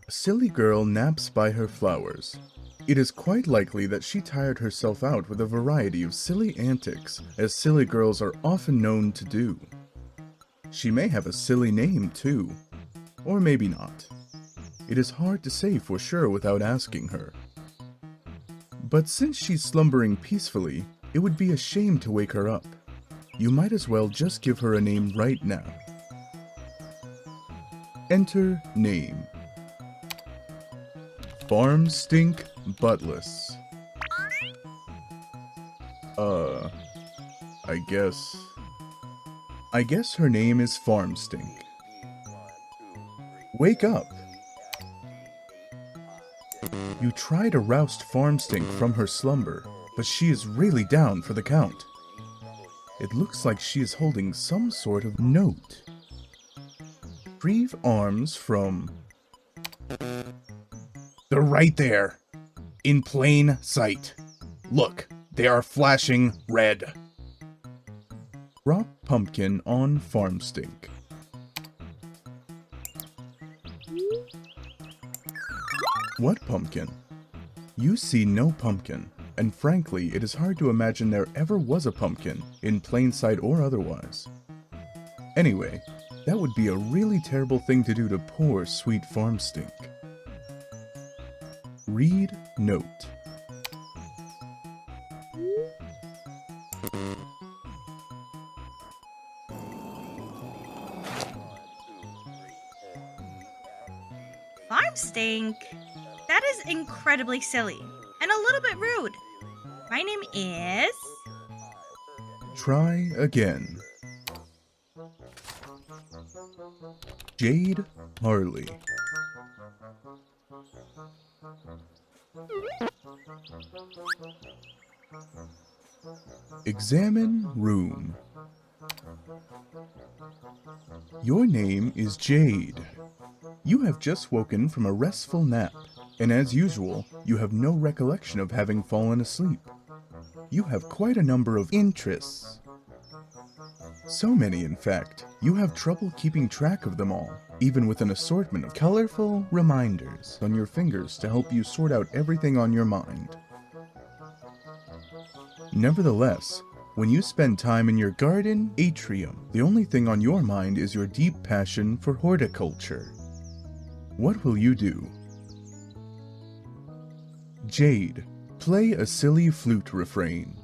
A silly girl naps by her flowers. It is quite likely that she tired herself out with a variety of silly antics, as silly girls are often known to do. She may have a silly name too, or maybe not. It is hard to say for sure without asking her. But since she's slumbering peacefully, it would be a shame to wake her up. You might as well just give her a name right now. Enter name. Farm Stink Buttless. I guess her name is Farm Stink. Wake up! You try to roust Farm Stink from her slumber, but she is really down for the count. It looks like she is holding some sort of note. Retrieve arms from... They're right there, in plain sight. Look, they are flashing red. Drop pumpkin on Farm Stink. What pumpkin? You see no pumpkin, and frankly, it is hard to imagine there ever was a pumpkin, in plain sight or otherwise. Anyway, that would be a really terrible thing to do to poor sweet Farm Stink. Read note. Farm Stink? That is incredibly silly and a little bit rude. My name is... Try again. Jade Harley. Examine room. Your name is Jade. You have just woken from a restful nap, and as usual, you have no recollection of having fallen asleep. You have quite a number of interests. So many, in fact, you have trouble keeping track of them all, even with an assortment of colorful reminders on your fingers to help you sort out everything on your mind. Nevertheless, when you spend time in your garden, Atrium, the only thing on your mind is your deep passion for horticulture. What will you do? Jade, play a silly flute refrain.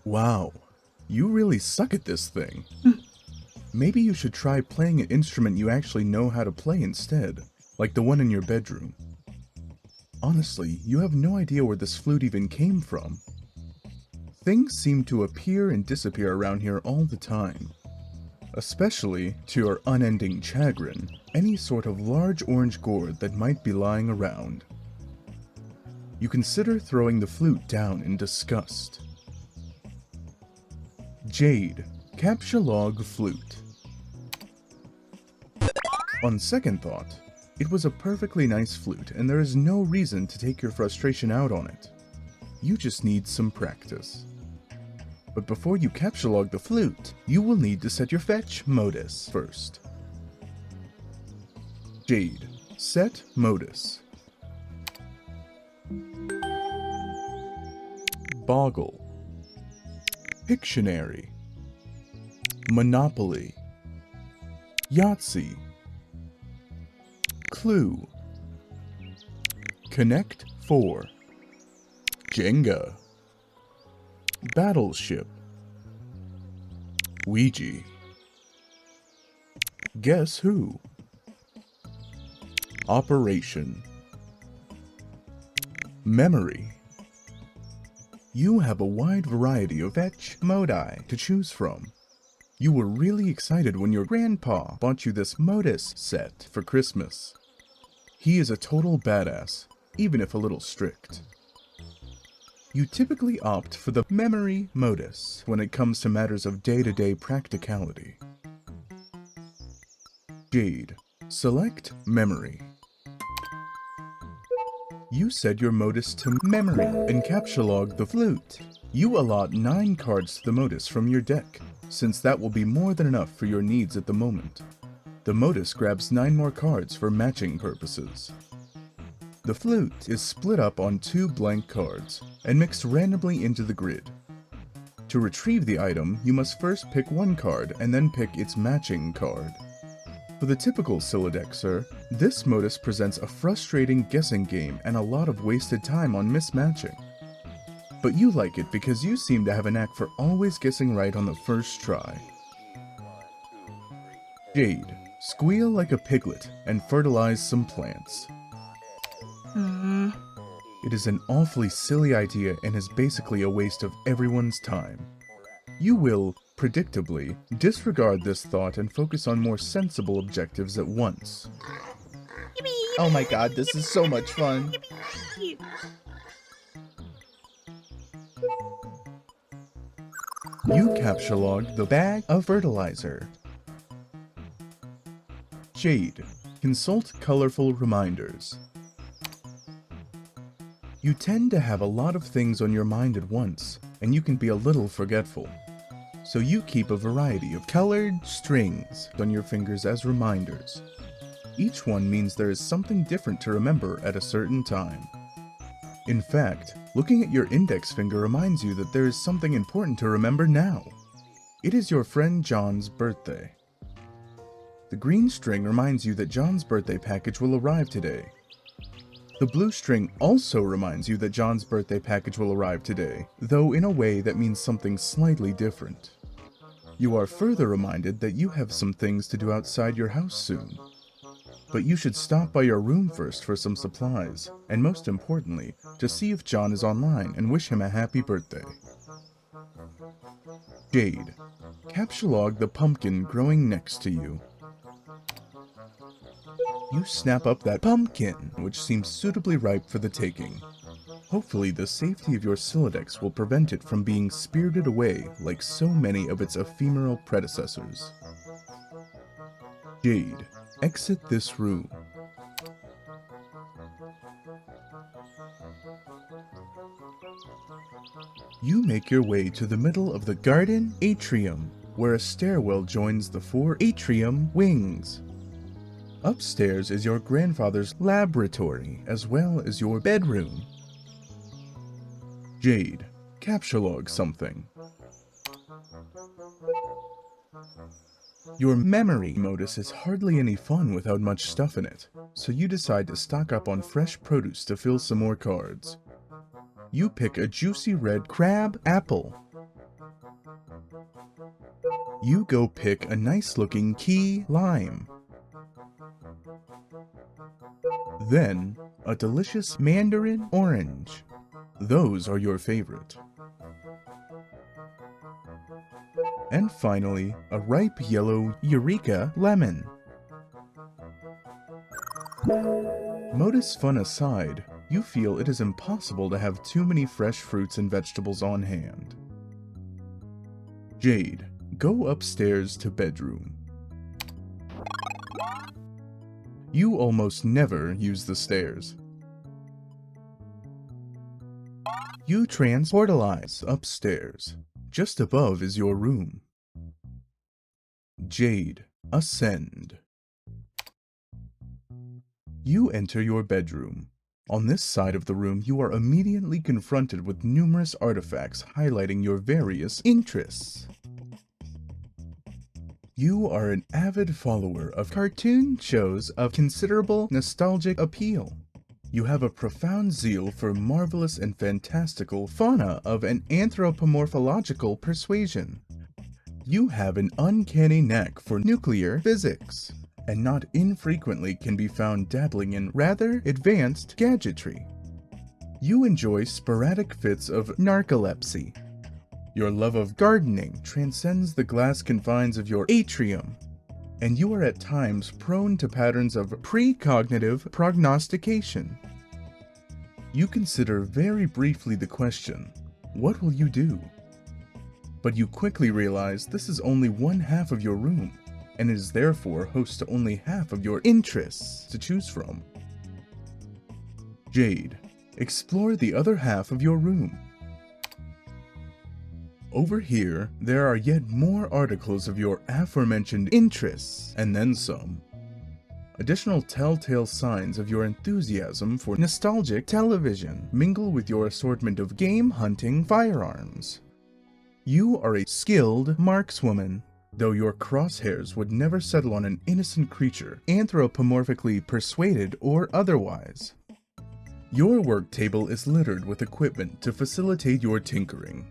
Wow, you really suck at this thing. Maybe you should try playing an instrument you actually know how to play instead, like the one in your bedroom. Honestly, you have no idea where this flute even came from. Things seem to appear and disappear around here all the time. Especially, to your unending chagrin, any sort of large orange gourd that might be lying around. You consider throwing the flute down in disgust. Jade, captcha log flute. On second thought, it was a perfectly nice flute and there is no reason to take your frustration out on it. You just need some practice. But before you capture-log the flute, you will need to set your fetch modus first. Jade, set modus. Boggle, Pictionary, Monopoly, Yahtzee, Clue, Connect 4, Jenga, Battleship, Ouija, Guess Who, Operation, Memory. You have a wide variety of fetch modi to choose from. You were really excited when your grandpa bought you this modus set for Christmas. He is a total badass, even if a little strict. You typically opt for the memory modus when it comes to matters of day-to-day practicality. Jade, select memory. You set your modus to memory and capture-log the flute. You allot 9 cards to the modus from your deck, since that will be more than enough for your needs at the moment. The modus grabs 9 more cards for matching purposes. The flute is split up on 2 blank cards and mixed randomly into the grid. To retrieve the item, you must first pick 1 card and then pick its matching card. For the typical Silodexer, this modus presents a frustrating guessing game and a lot of wasted time on mismatching. But you like it because you seem to have a knack for always guessing right on the first try. Jade, squeal like a piglet and fertilize some plants. It is an awfully silly idea and is basically a waste of everyone's time. You will, predictably, disregard this thought and focus on more sensible objectives at once. Oh my god, this is so much fun. You capture-log the bag of fertilizer. Jade, consult colorful reminders. You tend to have a lot of things on your mind at once, and you can be a little forgetful. So you keep a variety of colored strings on your fingers as reminders. Each one means there is something different to remember at a certain time. In fact, looking at your index finger reminds you that there is something important to remember now. It is your friend John's birthday. The green string reminds you that John's birthday package will arrive today. The blue string also reminds you that John's birthday package will arrive today, though in a way that means something slightly different. You are further reminded that you have some things to do outside your house soon. But you should stop by your room first for some supplies, and most importantly, to see if John is online and wish him a happy birthday. Jade, capture-log the pumpkin growing next to you. You snap up that pumpkin, which seems suitably ripe for the taking. Hopefully the safety of your Silodex will prevent it from being spirited away like so many of its ephemeral predecessors. Jade, exit this room. You make your way to the middle of the garden atrium, where a stairwell joins the 4 atrium wings. Upstairs is your grandfather's laboratory, as well as your bedroom. Jade, capture-log something. Your memory modus is hardly any fun without much stuff in it, so you decide to stock up on fresh produce to fill some more cards. You pick a juicy red crab apple. You go pick a nice-looking key lime. Then, a delicious mandarin orange. Those are your favorite. And finally, a ripe yellow Eureka lemon. Modus fun aside, you feel it is impossible to have too many fresh fruits and vegetables on hand. Jade, go upstairs to bedroom. You almost never use the stairs. You transportalize upstairs. Just above is your room. Jade, ascend. You enter your bedroom. On this side of the room, you are immediately confronted with numerous artifacts highlighting your various interests. You are an avid follower of cartoon shows of considerable nostalgic appeal. You have a profound zeal for marvelous and fantastical fauna of an anthropomorphological persuasion. You have an uncanny knack for nuclear physics, and not infrequently can be found dabbling in rather advanced gadgetry. You enjoy sporadic fits of narcolepsy. Your love of gardening transcends the glass confines of your atrium, and you are at times prone to patterns of precognitive prognostication. You consider very briefly the question, what will you do? But you quickly realize this is only one half of your room, and is therefore host to only half of your interests to choose from. Jade, explore the other half of your room. Over here, there are yet more articles of your aforementioned interests, and then some. Additional telltale signs of your enthusiasm for nostalgic television mingle with your assortment of game-hunting firearms. You are a skilled markswoman, though your crosshairs would never settle on an innocent creature, anthropomorphically persuaded or otherwise. Your work table is littered with equipment to facilitate your tinkering.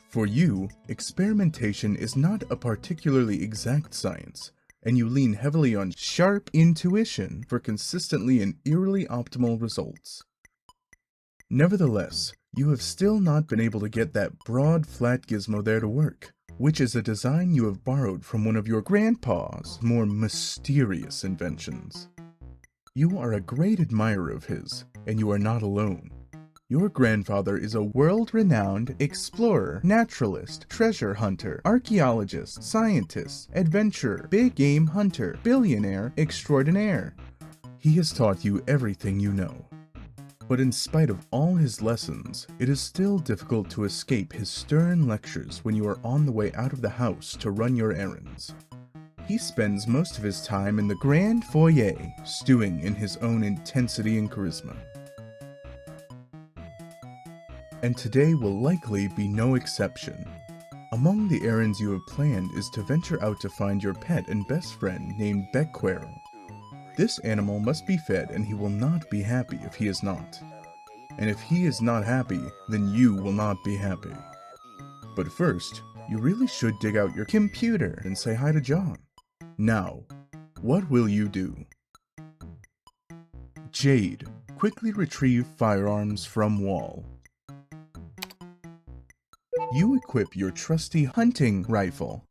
For you, experimentation is not a particularly exact science, and you lean heavily on sharp intuition for consistently and eerily optimal results. Nevertheless, you have still not been able to get that broad, flat gizmo there to work, which is a design you have borrowed from one of your grandpa's more mysterious inventions. You are a great admirer of his, and you are not alone. Your grandfather is a world-renowned explorer, naturalist, treasure hunter, archaeologist, scientist, adventurer, big game hunter, billionaire extraordinaire. He has taught you everything you know. But in spite of all his lessons, it is still difficult to escape his stern lectures when you are on the way out of the house to run your errands. He spends most of his time in the grand foyer, stewing in his own intensity and charisma. And today will likely be no exception. Among the errands you have planned is to venture out to find your pet and best friend named Beckquarrel. This animal must be fed, and he will not be happy if he is not. And if he is not happy, then you will not be happy. But first, you really should dig out your computer and say hi to John. Now, what will you do? Jade, quickly retrieve firearms from wall. You equip your trusty hunting rifle.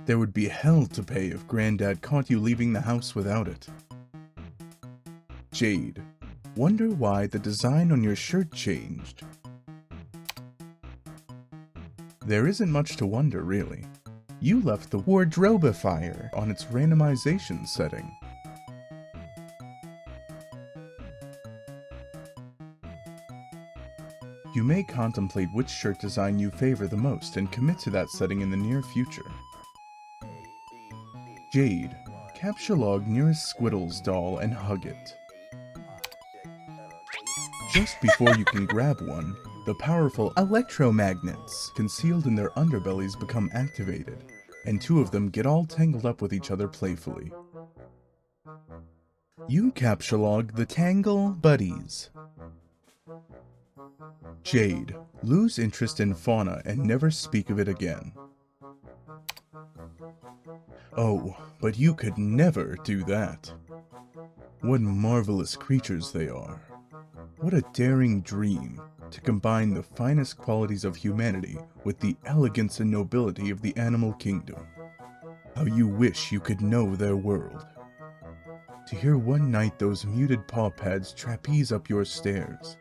There would be hell to pay if Granddad caught you leaving the house without it. Jade, wonder why the design on your shirt changed. There isn't much to wonder, really. You left the wardrobifier on its randomization setting. You may contemplate which shirt design you favor the most and commit to that setting in the near future. Jade, captchalogue nearest Squiddle's doll and hug it. Just before you can grab one, the powerful electromagnets concealed in their underbellies become activated, and two of them get all tangled up with each other playfully. You captchalogue the Tangle Buddies. Jade, lose interest in fauna and never speak of it again. Oh, but you could never do that. What marvelous creatures they are. What a daring dream to combine the finest qualities of humanity with the elegance and nobility of the animal kingdom. How you wish you could know their world. To hear one night those muted paw pads trapeze up your stairs.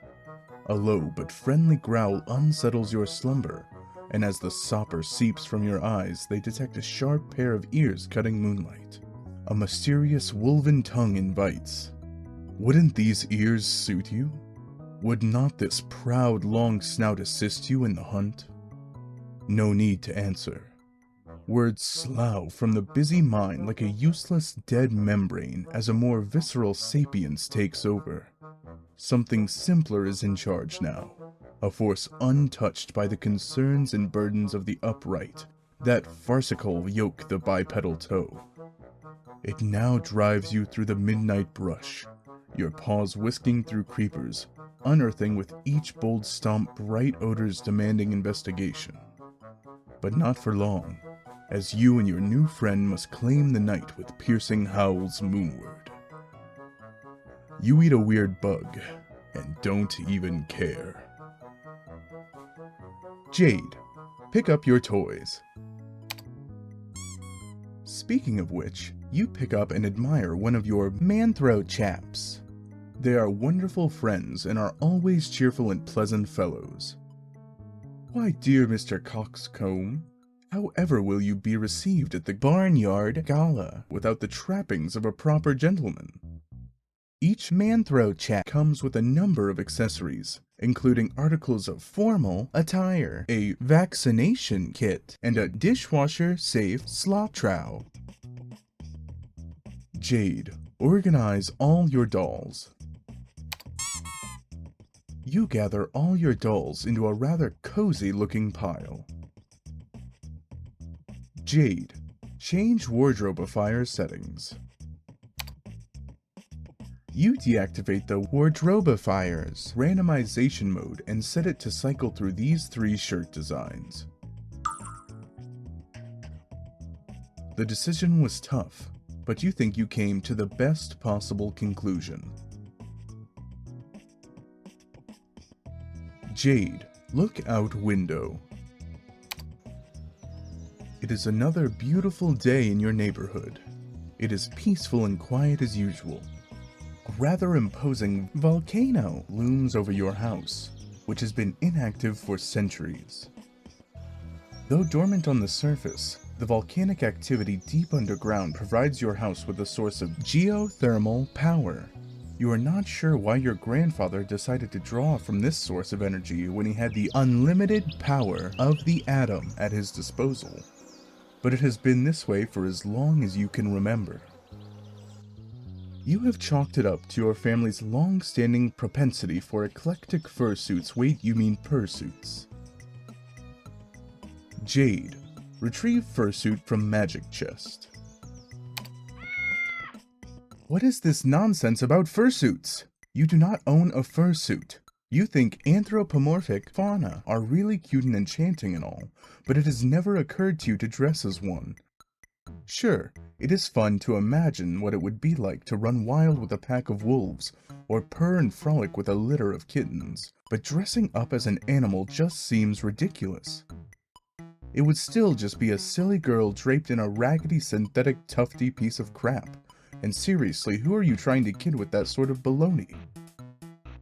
A low but friendly growl unsettles your slumber, and as the sopper seeps from your eyes, they detect a sharp pair of ears cutting moonlight. A mysterious wolven tongue invites. Wouldn't these ears suit you? Would not this proud long snout assist you in the hunt? No need to answer. Words slough from the busy mind like a useless dead membrane as a more visceral sapience takes over. Something simpler is in charge now, a force untouched by the concerns and burdens of the upright, that farcical yoke the bipedal toe. It now drives you through the midnight brush, your paws whisking through creepers, unearthing with each bold stomp bright odors demanding investigation. But not for long, as you and your new friend must claim the night with piercing howls moonward. You eat a weird bug, and don't even care. Jade, pick up your toys. Speaking of which, you pick up and admire one of your manthro chaps. They are wonderful friends and are always cheerful and pleasant fellows. Why, dear Mr. Coxcomb, however will you be received at the Barnyard Gala without the trappings of a proper gentleman? Each manthro chap comes with a number of accessories, including articles of formal attire, a vaccination kit, and a dishwasher-safe slop trowel. Jade, organize all your dolls. You gather all your dolls into a rather cozy-looking pile. Jade, change wardrobifier settings. You deactivate the wardrobifier's randomization mode and set it to cycle through these 3 shirt designs. The decision was tough, but you think you came to the best possible conclusion. Jade, look out window. It is another beautiful day in your neighborhood. It is peaceful and quiet as usual. A rather imposing volcano looms over your house, which has been inactive for centuries. Though dormant on the surface, the volcanic activity deep underground provides your house with a source of geothermal power. You are not sure why your grandfather decided to draw from this source of energy when he had the unlimited power of the atom at his disposal. But it has been this way for as long as you can remember. You have chalked it up to your family's long-standing propensity for eclectic fursuits. Wait, you mean pursuits. Jade, retrieve fursuit from magic chest. What is this nonsense about fursuits? You do not own a fursuit. You think anthropomorphic fauna are really cute and enchanting and all, but it has never occurred to you to dress as one. Sure, it is fun to imagine what it would be like to run wild with a pack of wolves, or purr and frolic with a litter of kittens, but dressing up as an animal just seems ridiculous. It would still just be a silly girl draped in a raggedy synthetic tufty piece of crap. And seriously, who are you trying to kid with that sort of baloney?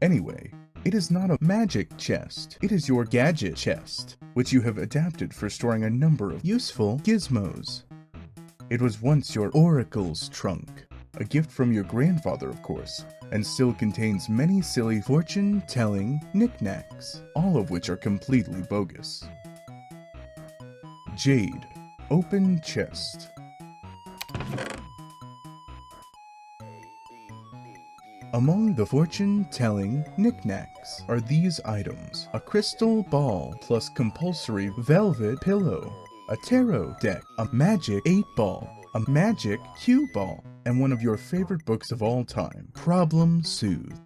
Anyway, it is not a magic chest, it is your gadget chest, which you have adapted for storing a number of useful gizmos. It was once your oracle's trunk, a gift from your grandfather of course, and still contains many silly fortune-telling knickknacks, all of which are completely bogus. Jade, open chest. Among the fortune-telling knickknacks are these items: a crystal ball plus compulsory velvet pillow, a tarot deck, a magic 8-ball, a magic cue ball, and one of your favorite books of all time, Problem Soothe.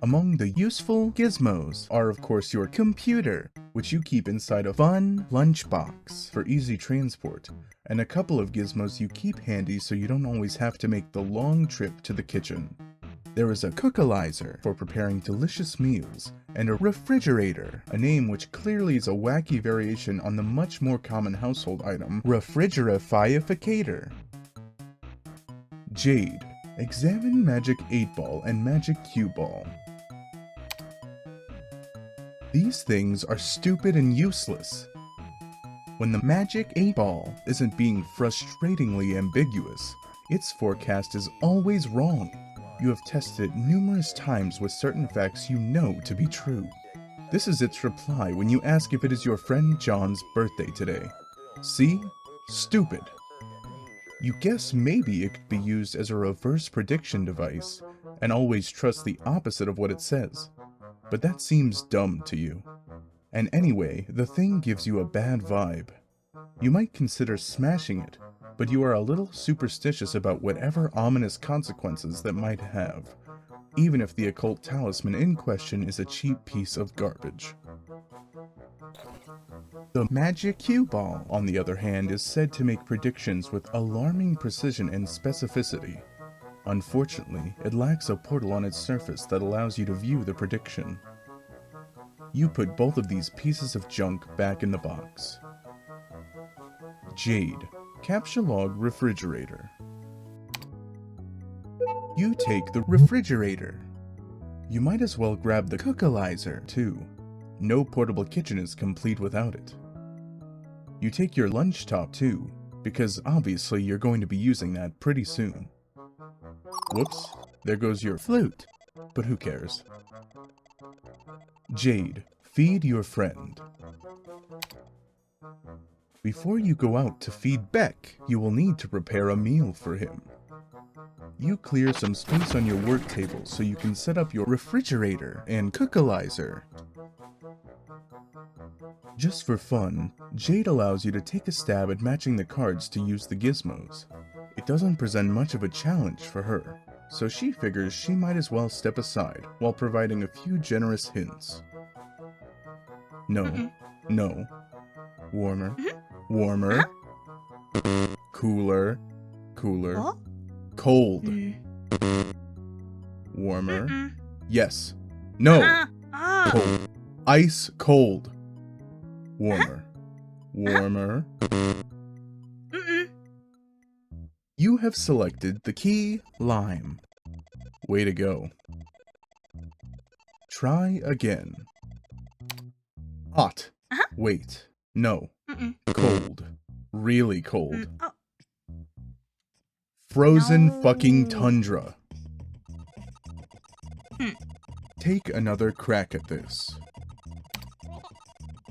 Among the useful gizmos are of course your computer, which you keep inside a fun lunchbox for easy transport, and a couple of gizmos you keep handy so you don't always have to make the long trip to the kitchen. There is a cookalizer for preparing delicious meals, and a refrigerator, a name which clearly is a wacky variation on the much more common household item, refrigerificator. Jade, examine magic 8-ball and magic cue ball. These things are stupid and useless. When the magic 8-ball isn't being frustratingly ambiguous, its forecast is always wrong. You have tested it numerous times with certain facts you know to be true. This is its reply when you ask if it is your friend John's birthday today. See? Stupid. You guess maybe it could be used as a reverse prediction device and always trust the opposite of what it says. But that seems dumb to you. And anyway, the thing gives you a bad vibe. You might consider smashing it, but you are a little superstitious about whatever ominous consequences that might have, even if the occult talisman in question is a cheap piece of garbage. The magic cue ball, on the other hand, is said to make predictions with alarming precision and specificity. Unfortunately, it lacks a portal on its surface that allows you to view the prediction. You put both of these pieces of junk back in the box. Jade, capture log refrigerator. You take the refrigerator. You might as well grab the cookalizer, too. No portable kitchen is complete without it. You take your lunch top, too, because obviously you're going to be using that pretty soon. Whoops, there goes your flute, but who cares? Jade, feed your friend. Before you go out to feed Beck, you will need to prepare a meal for him. You clear some space on your work table so you can set up your refrigerator and cookalizer. Just for fun, Jade allows you to take a stab at matching the cards to use the gizmos. It doesn't present much of a challenge for her, so she figures she might as well step aside while providing a few generous hints. No, no. Warmer, warmer, cooler, cooler, cold, warmer, yes, no, cold, ice cold, warmer, warmer. You have selected the key lime. Way to go. Try again. Hot. Wait. No. Cold. Really cold. Frozen fucking tundra. Take another crack at this.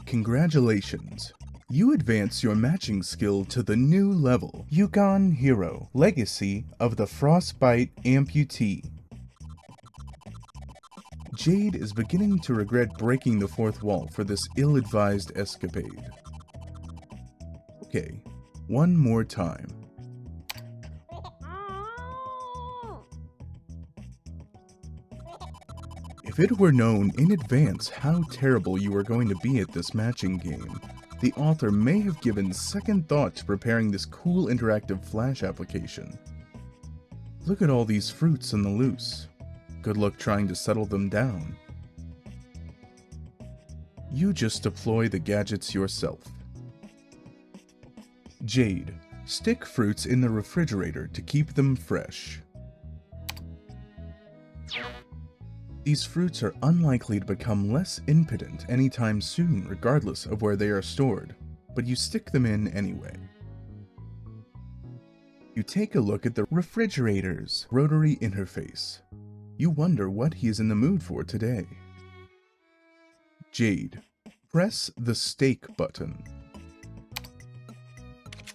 Congratulations. You advance your matching skill to the new level, Yukon Hero, Legacy of the Frostbite Amputee. Jade is beginning to regret breaking the fourth wall for this ill-advised escapade. Okay, one more time. If it were known in advance how terrible you were going to be at this matching game, the author may have given second thought to preparing this cool interactive Flash application. Look at all these fruits on the loose. Good luck trying to settle them down. You just deploy the gadgets yourself. Jade, stick fruits in the refrigerator to keep them fresh. These fruits are unlikely to become less impotent anytime soon regardless of where they are stored, but you stick them in anyway. You take a look at the refrigerator's rotary interface. You wonder what he is in the mood for today. Jade, press the steak button.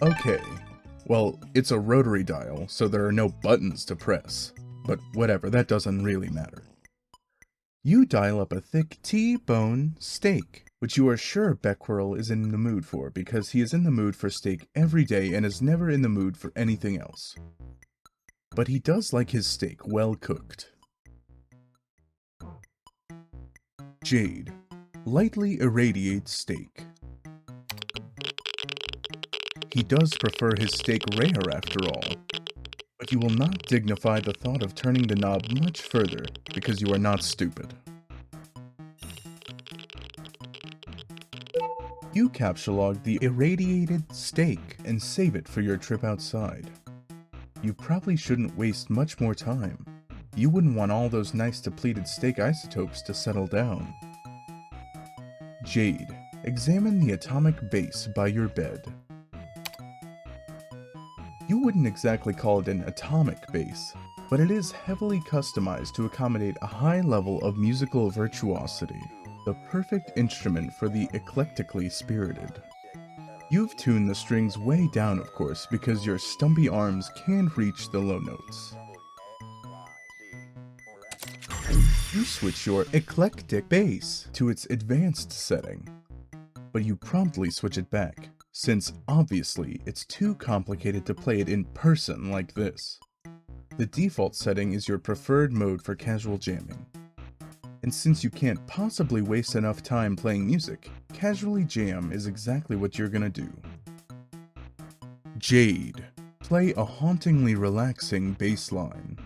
Okay, well, it's a rotary dial, so there are no buttons to press, but whatever, that doesn't really matter. You dial up a thick T-bone steak, which you are sure Becquerel is in the mood for because he is in the mood for steak every day and is never in the mood for anything else. But he does like his steak well cooked. Jade, lightly irradiate steak. He does prefer his steak rare after all. But you will not dignify the thought of turning the knob much further, because you are not stupid. You capsulog the irradiated steak and save it for your trip outside. You probably shouldn't waste much more time. You wouldn't want all those nice depleted steak isotopes to settle down. Jade, examine the atomic base by your bed. You wouldn't exactly call it an atomic base, but it is heavily customized to accommodate a high level of musical virtuosity. The perfect instrument for the eclectically spirited. You've tuned the strings way down, of course, because your stumpy arms can reach the low notes. You switch your eclectic bass to its advanced setting, but you promptly switch it back, since obviously it's too complicated to play it in person like this. The default setting is your preferred mode for casual jamming. And since you can't possibly waste enough time playing music, casually jam is exactly what you're gonna do. Jade. Play a hauntingly relaxing bass line.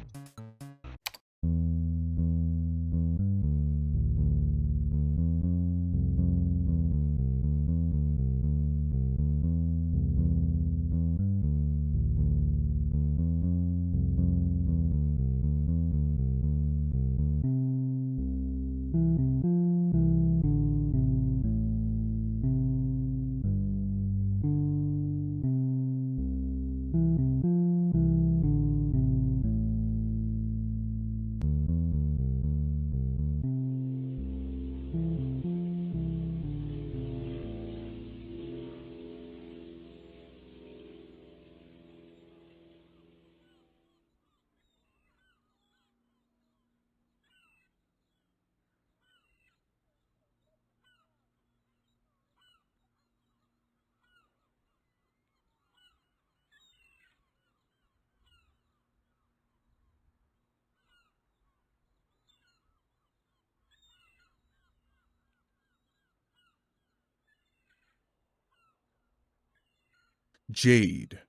Jade.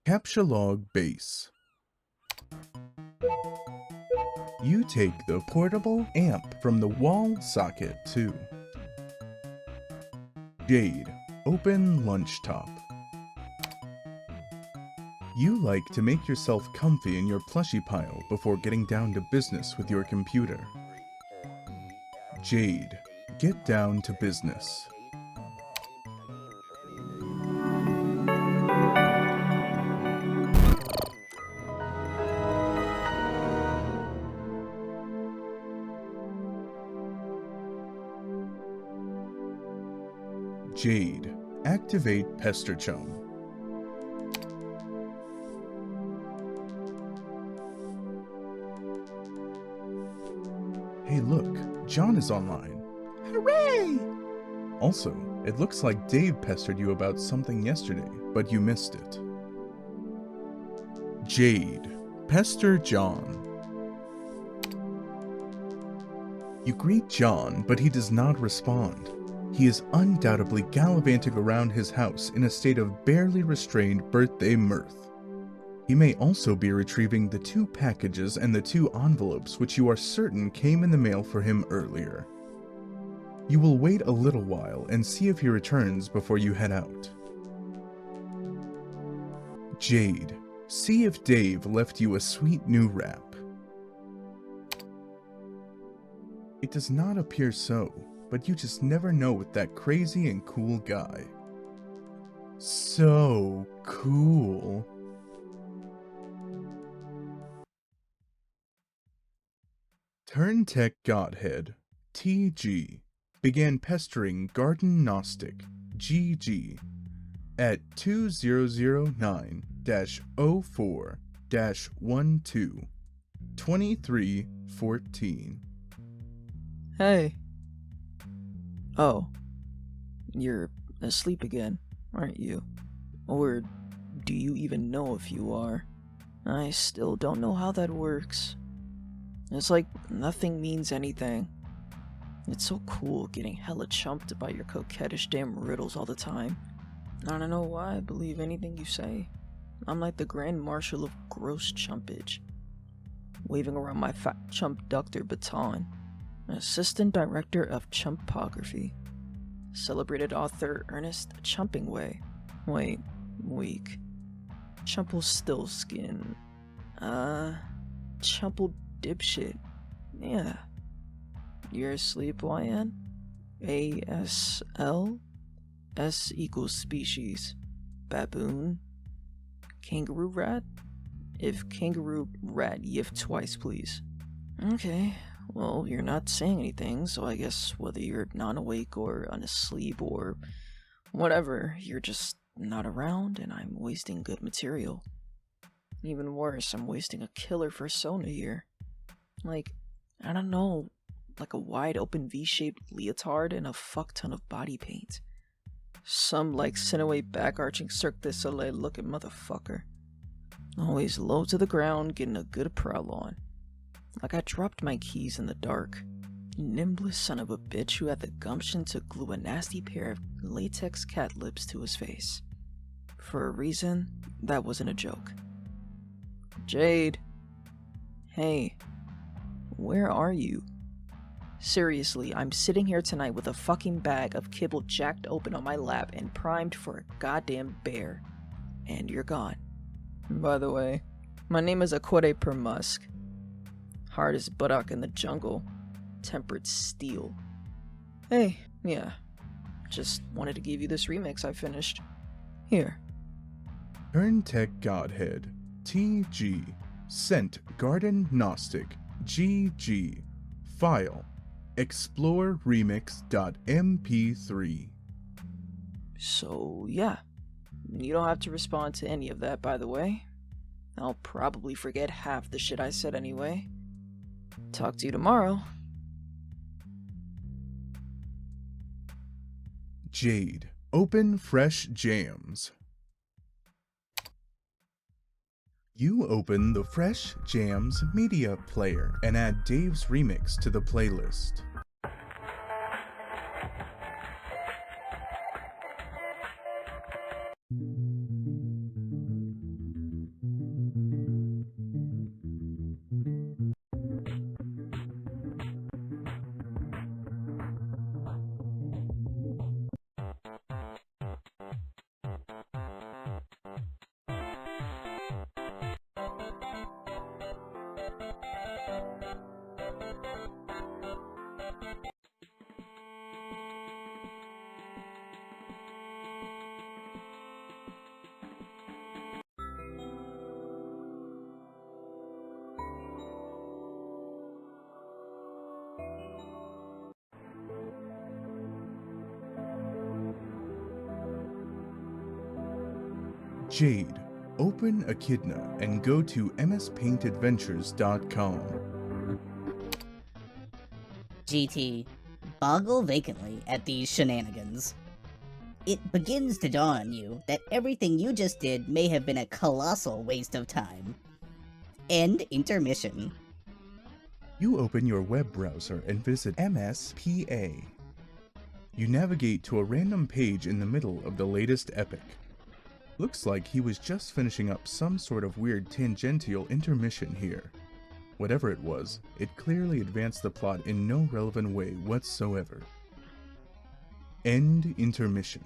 Captcha log bass. You take the portable amp from the wall socket too. Jade. Open lunch top. You like to make yourself comfy in your plushie pile before getting down to business with your computer. Jade. Get down to business. Jade. Activate Pester Chum. Hey look, John is online. Hooray! Also, it looks like Dave pestered you about something yesterday, but you missed it. Jade. Pester John. You greet John, but he does not respond. He is undoubtedly gallivanting around his house in a state of barely restrained birthday mirth. He may also be retrieving the 2 packages and the 2 envelopes which you are certain came in the mail for him earlier. You will wait a little while and see if he returns before you head out. Jade. See if Dave left you a sweet new wrap. It does not appear so, but you just never know with that crazy and cool guy. So cool. Turn Tech Godhead, TG, began pestering Garden Gnostic, GG, at 2009-04-12, 2314. Hey. Oh. You're asleep again, aren't you? Or do you even know if you are? I still don't know how that works. It's like nothing means anything. It's so cool getting hella chumped by your coquettish damn riddles all the time. I don't know why I believe anything you say. I'm like the Grand Marshal of gross chumpage, waving around my fat chump doctor baton. Assistant Director of Chumpography. Celebrated author Ernest Chumpingway. Wait, weak. Chumplestiltskin. Chumple dipshit. Yeah. You're asleep, YN? ASL? S equals species. Baboon? Kangaroo rat? If kangaroo rat, yiff twice, please. Okay, Well, you're not saying anything, so I guess whether you're non-awake or unasleep or whatever, you're just not around and I'm wasting good material. Even worse, I'm wasting a killer persona here. Like, I don't know, like a wide open V-shaped leotard and a fuck ton of body paint. Some like Cineway back arching Cirque du Soleil looking motherfucker. Always low to the ground, getting a good prowl on. Like I dropped my keys in the dark. Nimblest son of a bitch who had the gumption to glue a nasty pair of latex cat lips to his face. For a reason, that wasn't a joke. Jade. Hey. Where are you? Seriously, I'm sitting here tonight with a fucking bag of kibble jacked open on my lap and primed for a goddamn bear. And you're gone. By the way, my name is Aquere per Musk. Hardest buttock in the jungle. Tempered steel. Hey, yeah. Just wanted to give you this remix I finished. Here. Turn Tech Godhead. TG. Sent Garden Gnostic. GG. File. exploreremix.mp3. So, yeah. You don't have to respond to any of that, by the way. I'll probably forget half the shit I said anyway. Talk to you tomorrow. Jade. Open fresh jams. You open the Fresh Jams media player and add Dave's remix to the playlist. Jade, open Echidna and go to mspaintadventures.com. GT, boggle vacantly at these shenanigans. It begins to dawn on you that everything you just did may have been a colossal waste of time. End intermission. You open your web browser and visit MSPA. You navigate to a random page in the middle of the latest epic. Looks like he was just finishing up some sort of weird tangential intermission here. Whatever it was, it clearly advanced the plot in no relevant way whatsoever. End intermission.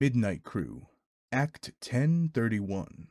Midnight Crew, Act 1031.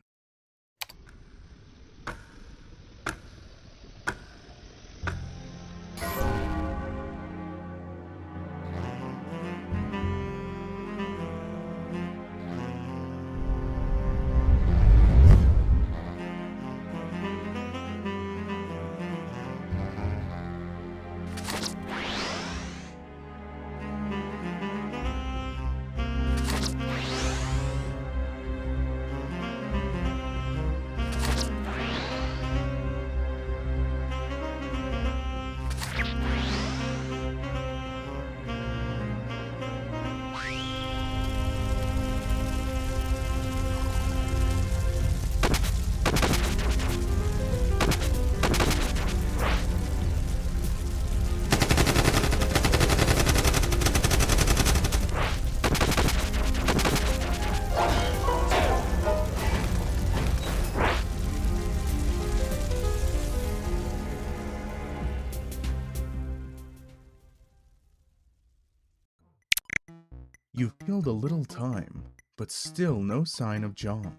You've killed a little time, but still no sign of John.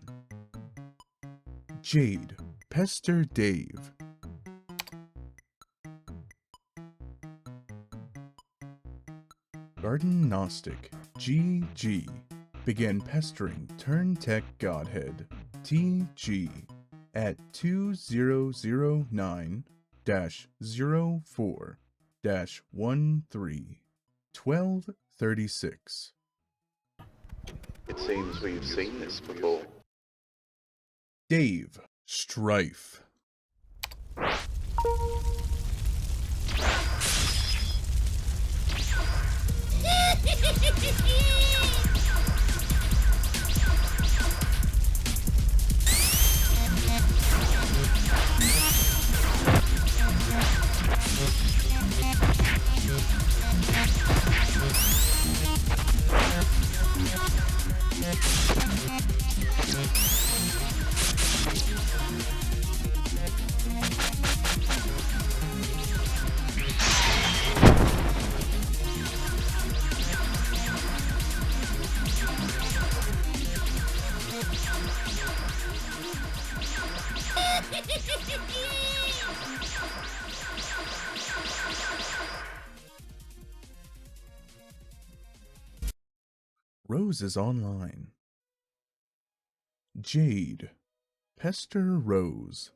Jade, pester Dave. Garden Gnostic, GG, began pestering Turn Tech Godhead, TG. at 2009-04-13-1236. It seems we've seen this before. Dave Strife. Rose is online. Jade. Pester Rose.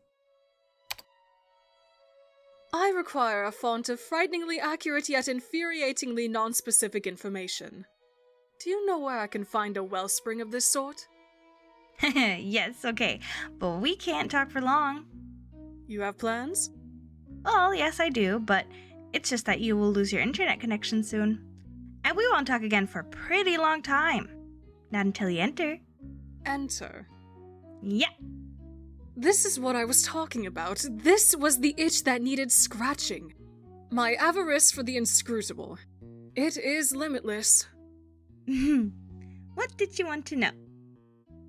I require a font of frighteningly accurate yet infuriatingly non-specific information. Do you know where I can find a wellspring of this sort? Yes, okay, but we can't talk for long. You have plans? Well, yes, I do, but it's just that you will lose your internet connection soon. And we won't talk again for a pretty long time. Not until you enter. Enter. Yeah. This is what I was talking about. This was the itch that needed scratching. My avarice for the inscrutable. It is limitless. What did you want to know?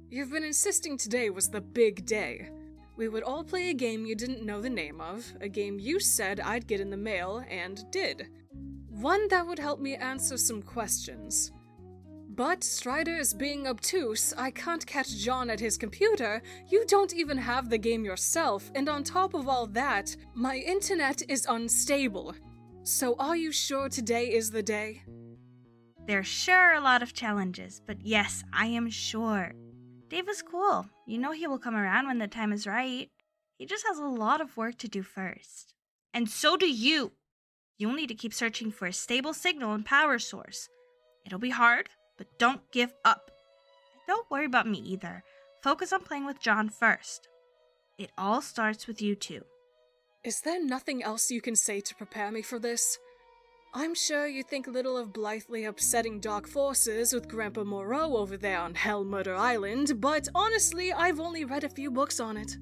You've been insisting today was the big day. We would all play a game you didn't know the name of, a game you said I'd get in the mail, and did. One that would help me answer some questions. But Strider is being obtuse, I can't catch John at his computer, you don't even have the game yourself, and on top of all that, my internet is unstable. So are you sure today is the day? There's sure a lot of challenges, but yes, I am sure. Dave is cool. You know he will come around when the time is right. He just has a lot of work to do first. And so do you. You'll need to keep searching for a stable signal and power source. It'll be hard, but don't give up. And don't worry about me either. Focus on playing with John first. It all starts with you two. Is there nothing else you can say to prepare me for this? I'm sure you think little of blithely upsetting dark forces with Grandpa Moreau over there on Hell Murder Island, but honestly, I've only read a few books on it.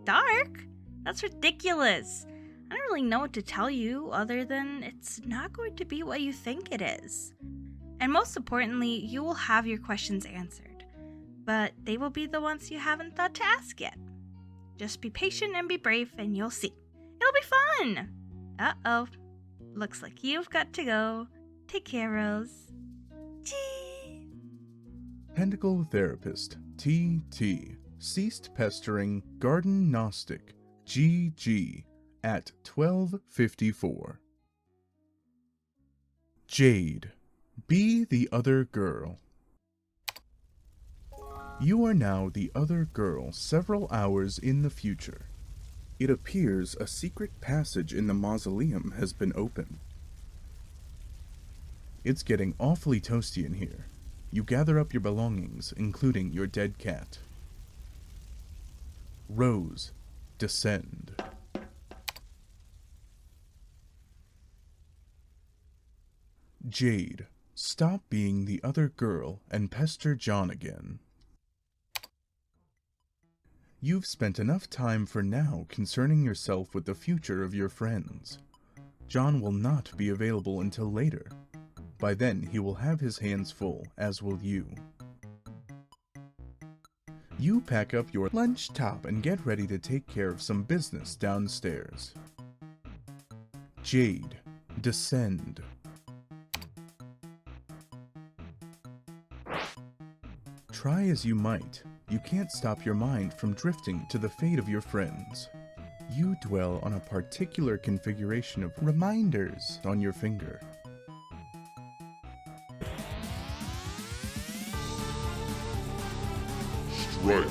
Dark? That's ridiculous. I don't really know what to tell you other than it's not going to be what you think it is. And most importantly, you will have your questions answered, but they will be the ones you haven't thought to ask yet. Just be patient and be brave and you'll see. It'll be fun! Uh-oh. Looks like you've got to go. Take care, Rose. Chee. Pentacle Therapist, TT, ceased pestering Garden Gnostic, GG, at 12:54. Jade, be the other girl. You are now the other girl several hours in the future. It appears a secret passage in the mausoleum has been opened. It's getting awfully toasty in here. You gather up your belongings, including your dead cat. Rose, descend. Jade, stop being the other girl and pester John again. You've spent enough time for now concerning yourself with the future of your friends. John will not be available until later. By then, he will have his hands full, as will you. You pack up your lunch top and get ready to take care of some business downstairs. Jade, descend. Try as you might, you can't stop your mind from drifting to the fate of your friends. You dwell on a particular configuration of reminders on your finger. Strike.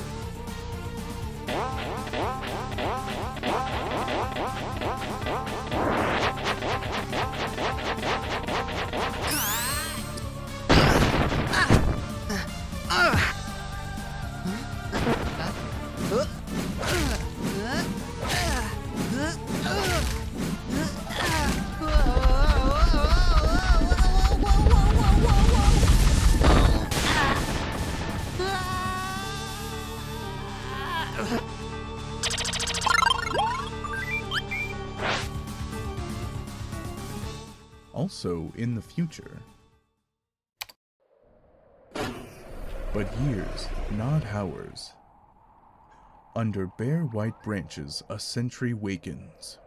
also in the future. But years, not hours. Under bare white branches, a sentry wakens.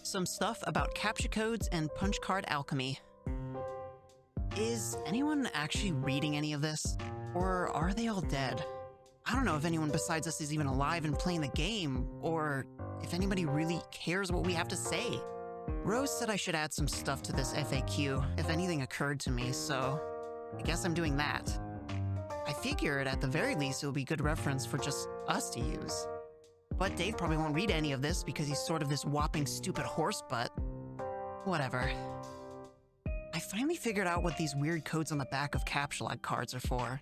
Some stuff about captcha codes and punch card alchemy. Is anyone actually reading any of this? Or are they all dead? I don't know if anyone besides us is even alive and playing the game, or if anybody really cares what we have to say. Rose said I should add some stuff to this FAQ if anything occurred to me, so I guess I'm doing that. I figured at the very least it would be good reference for just us to use. But Dave probably won't read any of this because he's sort of this whopping stupid horse butt. Whatever. I finally figured out what these weird codes on the back of captcha cards are for.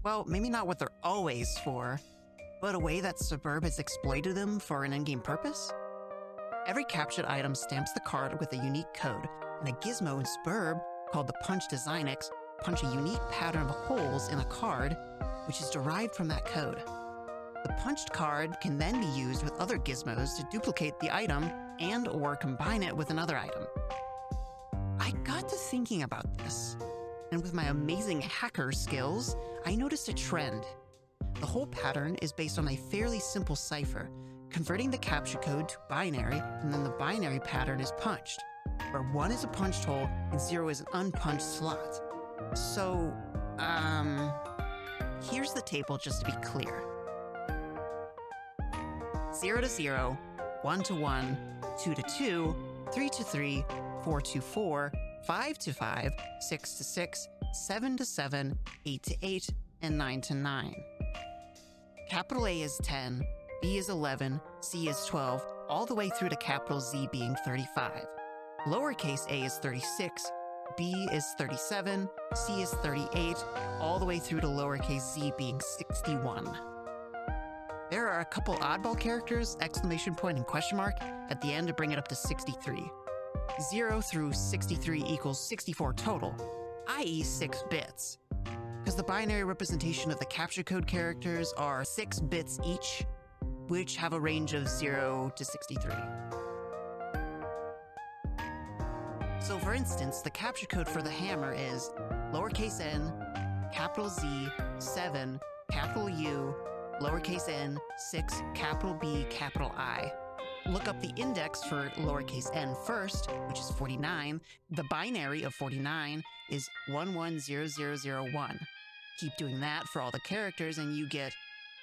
Well, maybe not what they're always for, but a way that Suburb has exploited them for an in-game purpose? Every captured item stamps the card with a unique code, and a gizmo in Suburb called the Punch Design X punch a unique pattern of holes in a card, which is derived from that code. The punched card can then be used with other gizmos to duplicate the item and or combine it with another item. I got to thinking about this, and with my amazing hacker skills, I noticed a trend. The whole pattern is based on a fairly simple cipher, converting the captcha code to binary, and then the binary pattern is punched, where 1 is a punched hole and 0 is an unpunched slot. So, here's the table just to be clear. 0 to 0, 1 to 1, 2 to 2, 3 to 3, 4 to 4, 5 to 5, 6 to 6, 7 to 7, 8 to 8, and 9 to 9. Capital A is 10, B is 11, C is 12, all the way through to capital Z being 35. Lowercase a is 36, B is 37, C is 38, all the way through to lowercase z being 61. There are a couple oddball characters, exclamation point and question mark, at the end to bring it up to 63. 0 through 63 equals 64 total, i.e. 6 bits. Because the binary representation of the captcha code characters are 6 bits each, which have a range of 0 to 63. So for instance, the captcha code for the hammer is lowercase n, capital Z, 7, capital U, lowercase n, 6, capital B, capital I. Look up the index for lowercase n first, which is 49. The binary of 49 is 110001. Keep doing that for all the characters and you get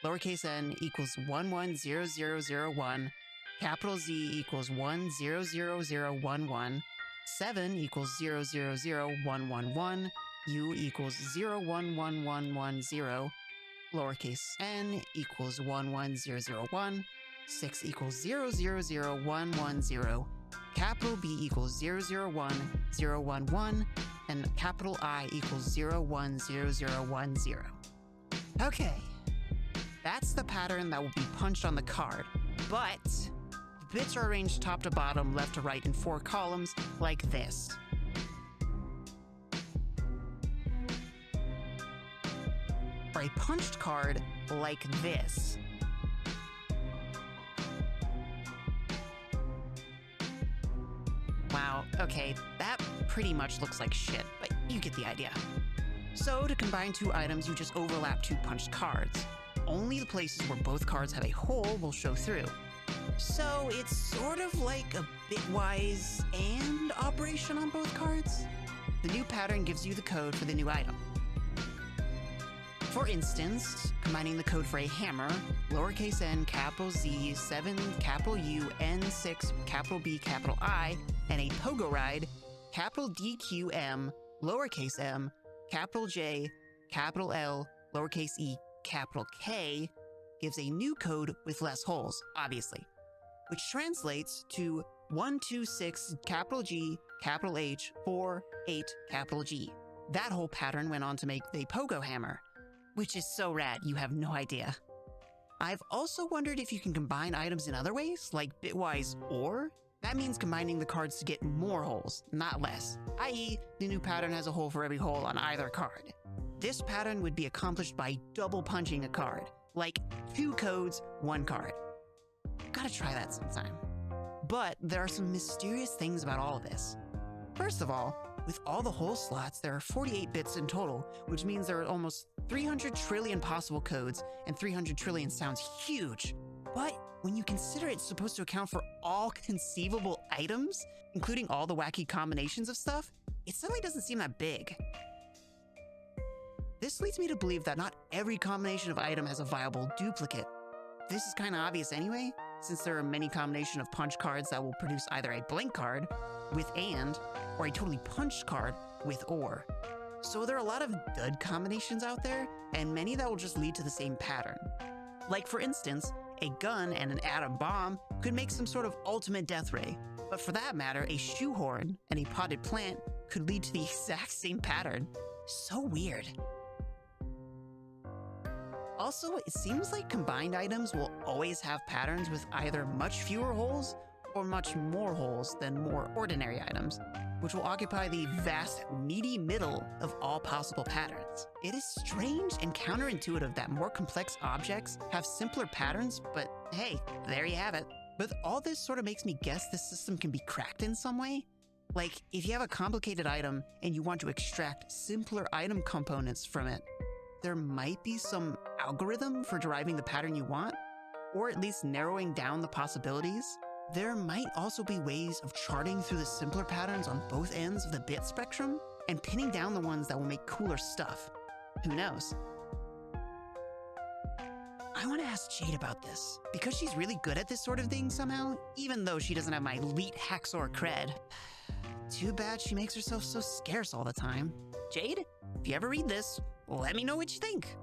lowercase n equals 110001, capital Z equals 100011, 7 equals 000111, U equals 011110, lowercase n equals 11001, 6 equals 000110, capital B equals 001011, and capital I equals 010010. Okay, that's the pattern that will be punched on the card, but the bits are arranged top to bottom, left to right in 4 columns, like this. For a punched card like this. Wow, okay, that pretty much looks like shit, but you get the idea. So to combine 2 items, you just overlap 2 punched cards. Only the places where both cards have a hole will show through. So it's sort of like a bitwise AND operation on both cards. The new pattern gives you the code for the new item. For instance, combining the code for a hammer, lowercase n, capital Z, 7, capital U, N, 6, capital B, capital I, and a pogo ride, capital DQM, lowercase m, capital J, capital L, lowercase e, capital K, gives a new code with less holes, obviously, which translates to 126 capital G, capital H, 4, 8, capital G. That whole pattern went on to make the pogo hammer, which is so rad, you have no idea. I've also wondered if you can combine items in other ways, like bitwise OR. That means combining the cards to get more holes, not less, i.e. the new pattern has a hole for every hole on either card. This pattern would be accomplished by double punching a card, like 2 codes, 1 card. Gotta try that sometime. But there are some mysterious things about all of this. First of all, with all the hole slots, there are 48 bits in total, which means there are almost 300 trillion possible codes, and 300 trillion sounds huge. But when you consider it's supposed to account for all conceivable items, including all the wacky combinations of stuff, it suddenly doesn't seem that big. This leads me to believe that not every combination of item has a viable duplicate. This is kinda obvious anyway, since there are many combinations of punch cards that will produce either a blank card with and, or a totally punched card with or. So there are a lot of dud combinations out there, and many that will just lead to the same pattern. Like for instance, a gun and an atom bomb could make some sort of ultimate death ray, but for that matter, a shoehorn and a potted plant could lead to the exact same pattern. So weird. Also, it seems like combined items will always have patterns with either much fewer holes or much more holes than more ordinary items, which will occupy the vast, meaty middle of all possible patterns. It is strange and counterintuitive that more complex objects have simpler patterns, but hey, there you have it. But all this sort of makes me guess this system can be cracked in some way. Like, if you have a complicated item and you want to extract simpler item components from it, there might be some algorithm for deriving the pattern you want, or at least narrowing down the possibilities. There might also be ways of charting through the simpler patterns on both ends of the bit spectrum and pinning down the ones that will make cooler stuff. Who knows? I want to ask Jade about this, because she's really good at this sort of thing somehow, even though she doesn't have my elite hacksaw cred. Too bad she makes herself so scarce all the time. Jade, if you ever read this, let me know what you think.